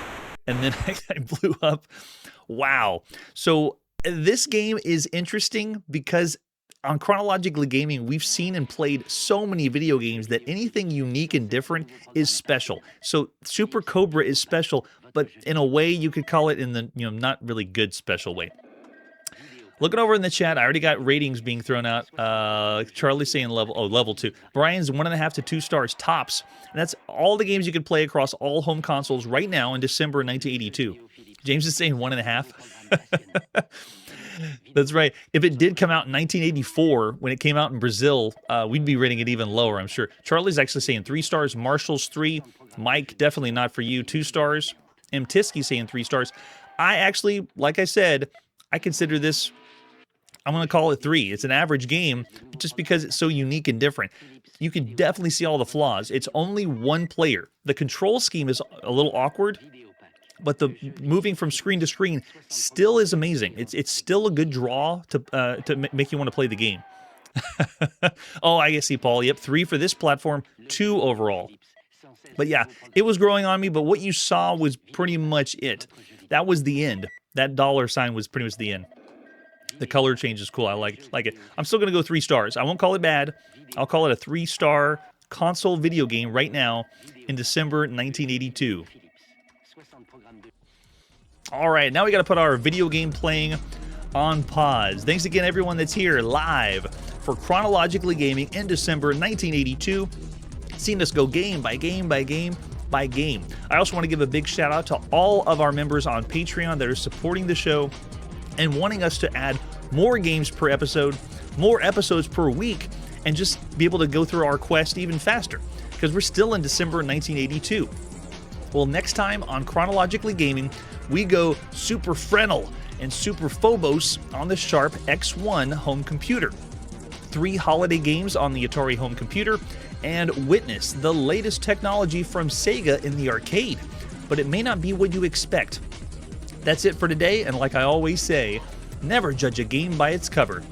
And then I blew up. Wow. So this game is interesting because on Chronologically Gaming, we've seen and played so many video games that anything unique and different is special. So Super Cobra is special, but in a way you could call it in the not really good special way. Looking over in the chat, I already got ratings being thrown out. Charlie saying level 2. Brian's 1.5 to 2 stars tops. And that's all the games you can play across all home consoles right now in December 1982. James is saying 1.5. That's right. If it did come out in 1984, when it came out in Brazil, we'd be rating it even lower, I'm sure. Charlie's actually saying 3 stars. Marshall's 3. Mike, definitely not for you. 2 stars. M. Tisky saying 3 stars. I actually, like I said, I consider this, I'm going to call it 3. It's an average game, just because it's so unique and different. You can definitely see all the flaws. It's only one player. The control scheme is a little awkward, but the moving from screen to screen still is amazing. It's still a good draw to make you want to play the game. Oh, I see, Paul. Yep, 3 for this platform, 2 overall. But yeah, it was growing on me, but what you saw was pretty much it. That was the end. That dollar sign was pretty much the end. The color change is cool. I like it. I'm still going to go 3 stars. I won't call it bad. I'll call it a 3-star console video game right now in December 1982. All right, now we got to put our video game playing on pause. Thanks again, everyone that's here live for Chronologically Gaming in December 1982. Seeing us go game by game by game by game. I also want to give a big shout out to all of our members on Patreon that are supporting the show and wanting us to add more games per episode, more episodes per week, and just be able to go through our quest even faster, because we're still in December 1982. Well, next time on Chronologically Gaming, we go Super Fresnel and Super Phobos on the Sharp X1 home computer, 3 holiday games on the Atari home computer, and witness the latest technology from Sega in the arcade. But it may not be what you expect. That's it for today, and like I always say, never judge a game by its cover.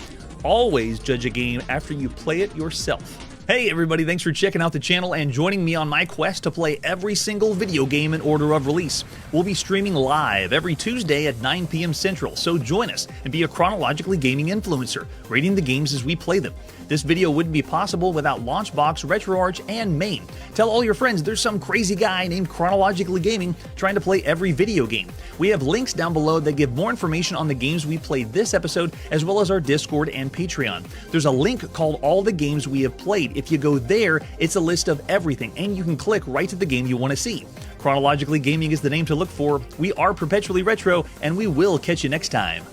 Always judge a game after you play it yourself. Hey everybody, thanks for checking out the channel and joining me on my quest to play every single video game in order of release. We'll be streaming live every Tuesday at 9 p.m. Central, so join us and be a Chronologically Gaming influencer, rating the games as we play them. This video wouldn't be possible without Launchbox, RetroArch, and Main. Tell all your friends there's some crazy guy named Chronologically Gaming trying to play every video game. We have links down below that give more information on the games we played this episode, as well as our Discord and Patreon. There's a link called All the Games We Have Played. If you go there, it's a list of everything, and you can click right to the game you want to see. Chronologically Gaming is the name to look for. We are perpetually retro, and we will catch you next time.